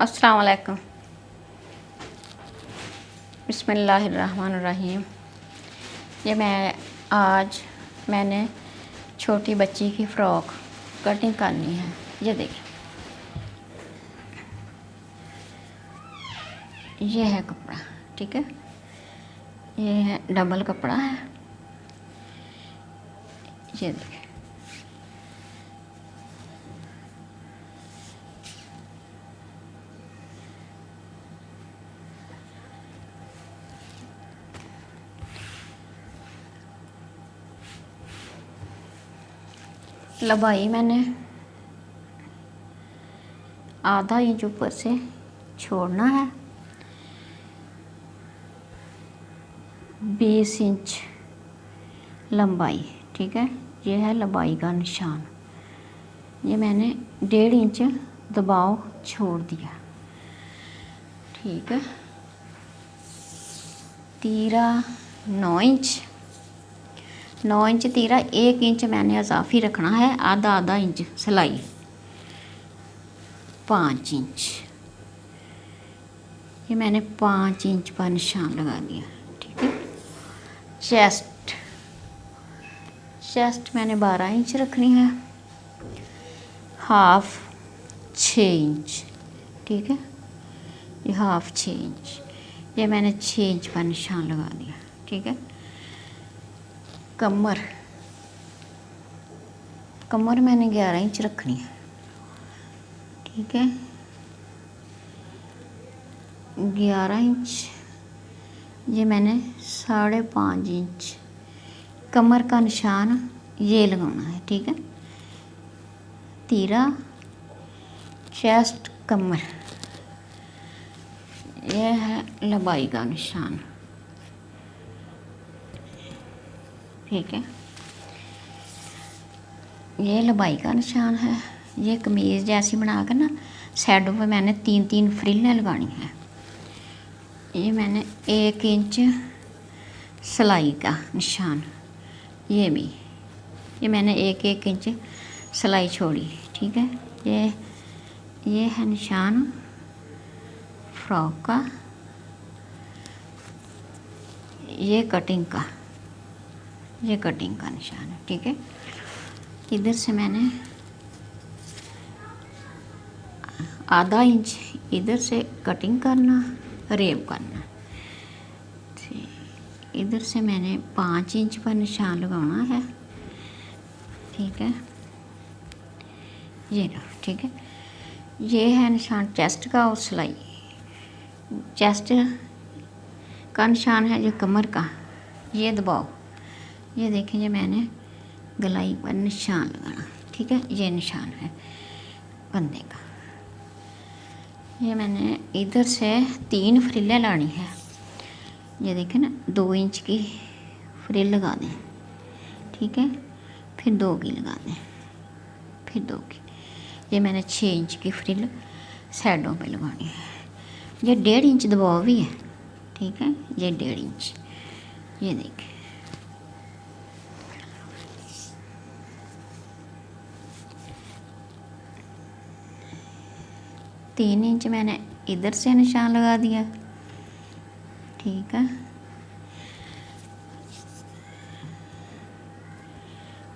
अस्सलाम वालेकुम। बिस्मिल्लाहिर्रहमानिर्रहीम। ये मैंने छोटी बच्ची की फ़्रॉक कटिंग करनी है। ये देखिए, ये है कपड़ा, ठीक है। ये है डबल कपड़ा है। ये देखिए, लंबाई मैंने आधा इंच ऊपर से छोड़ना है। 20 इंच लंबाई, ठीक है। ये है लंबाई का निशान। ये मैंने 1.5 इंच दबाव छोड़ दिया, ठीक है। तीरा 9 इंच, 9 इंच तीरा, 1 इंच मैंने इजाफी रखना है। आधा इंच सिलाई, 5 इंच। ये मैंने 5 इंच पर निशान लगा दिया, ठीक है। चेस्ट मैंने 12 इंच रखनी है। हाफ 6 इंच, ठीक है। ये हाफ 6 इंच, ये मैंने 6 इंच पर निशान लगा दिया, ठीक है। कमर मैंने 11 इंच रखनी है, ठीक है। 11 इंच, ये मैंने 5.5 इंच कमर का निशान ये लगाना है, ठीक है। तीरा, चेस्ट, कमर, ये है लंबाई का निशान, ठीक है। ये लंबाई का निशान है। ये कमीज़ जैसी बनाकर ना साइडों पे मैंने 3-3 फ्रिलें लगानी है। ये मैंने 1 इंच सिलाई का निशान, ये मैंने 1-1 इंच सिलाई छोड़ी, ठीक है। ये है निशान फ्रॉक का, ये कटिंग का निशान है, ठीक है। इधर से मैंने आधा इंच इधर से कटिंग करना, रेब करना। इधर से मैंने 5 इंच पर निशान लगाना है, ठीक है। ये लो, ठीक है। ये है निशान चेस्ट का और सिलाई। चेस्ट का निशान है जो कमर का, ये दबाओ। ये देखें, ये मैंने गलाई पर निशान लगाना, ठीक है। ये निशान है बंदे का। ये मैंने इधर से 3 फ्रिलें लानी है। ये देखें ना, 2 इंच की फ्रिल लगा दें, ठीक है। फिर 2 की लगा दें, फिर 2 की। ये मैंने 6 इंच की फ्रिल साइडों पे लगानी है। ये 1.5 इंच दबाव भी है, ठीक है। ये 1.5 इंच, ये देखें। तीन इंच मैंने इधर से निशान लगा दिया, ठीक है।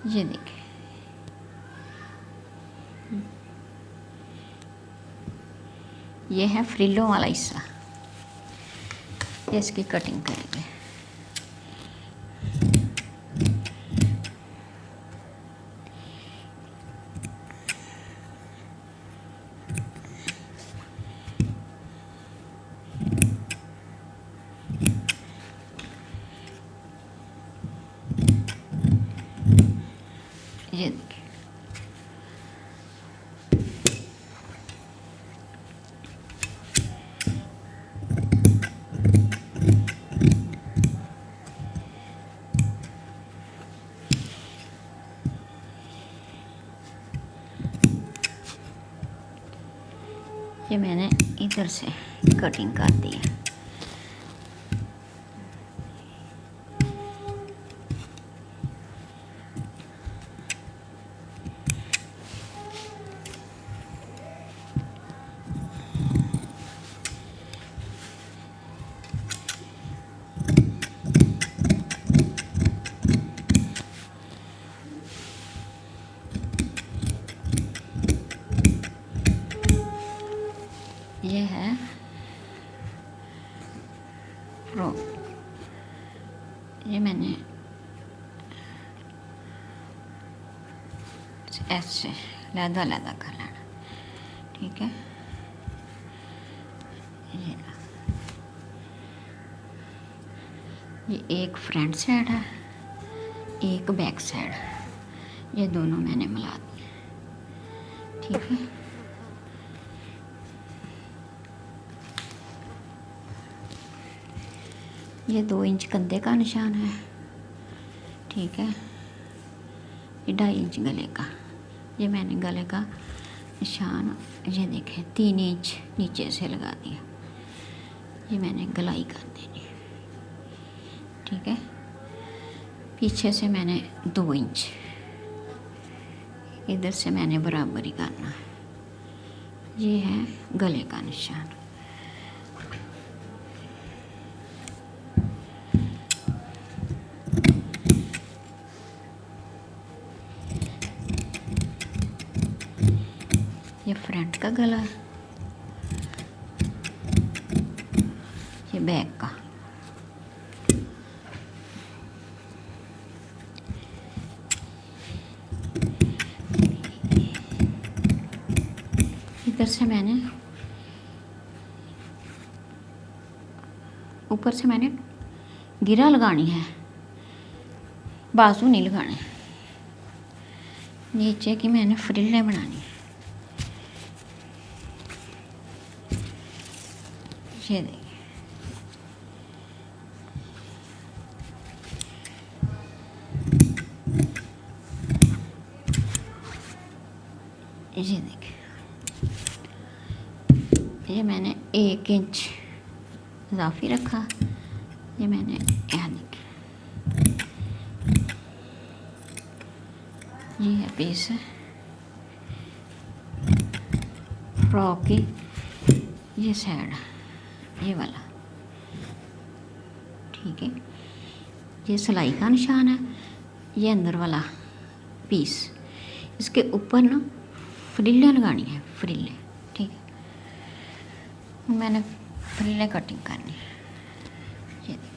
ये देखिए, ये है फ्रिलों वाला हिस्सा। ये इसकी कटिंग करेंगे। ये देखिए, ये मैंने इधर से कटिंग कर दी है। ऐसे लहदा लहदा कर लेना, ठीक है। ये एक फ्रंट साइड है, एक बैक साइड, ये दोनों मैंने मिला दिए, ठीक है। ये 2 इंच कंधे का निशान है, ठीक है। ये 2.5 इंच गले का, ये मैंने गले का निशान ये देखें 3 इंच नीचे से लगा दिया, ये मैंने गलाई कर देनी, ठीक है। पीछे से मैंने 2 इंच, इधर से मैंने बराबर ही करना है, ये है गले का निशान। ये फ्रंट का गला है, ये बैक का, इधर से मैंने ऊपर से मैंने गिरा लगानी है, बाजू नहीं लगाने, नीचे की मैंने फ्रिलें बनानी है, ये देखिए। ये देखिए, ये मैंने 1 इंच इजाफी रखा, ये मैंने यहाँ देखिए, ये है पीस फ्रॉक की, ये साइड ये वाला, ठीक है। ये सिलाई का निशान है, ये अंदर वाला पीस, इसके ऊपर ना फ्रिलें लगानी है, फ्रिलें, ठीक है। मैंने फ्रिलें कटिंग करनी है, ये देखिए।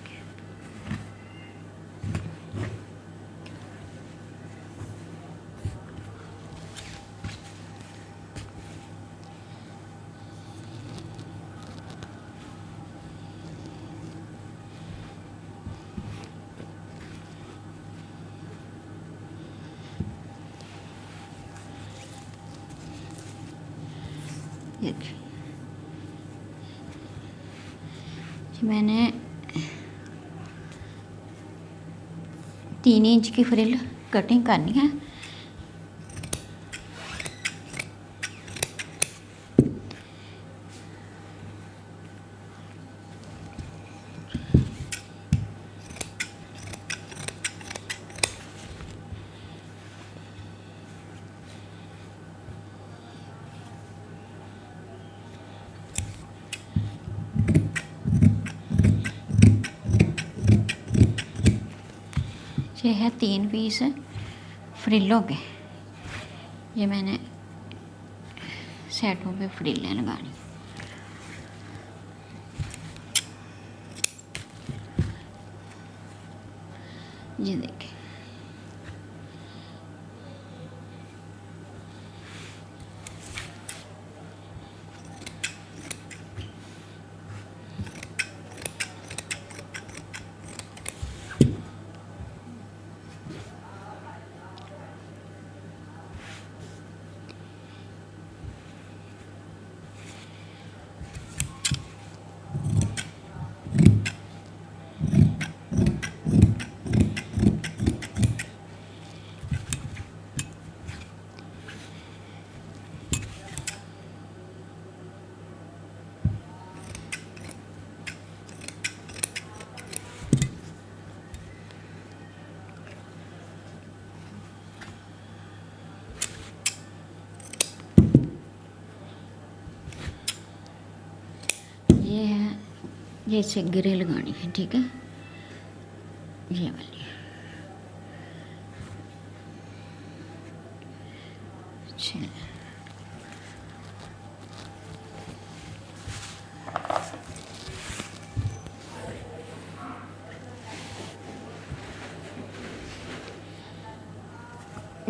देखिए, मैंने 3 इंच की फ्रिल कटिंग करनी है, ये है 3 पीस फ्रिलों के, ये मैंने सेटों पे फ्रिलें लगानी, ये देखें। ये है, ये इसे गिरे लगानी है, ठीक है, ये वाली। चलिए,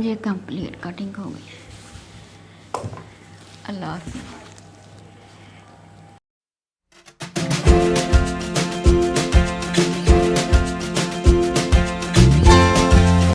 ये कंप्लीट कटिंग हो गई। अल्लाह हाफ़िज़।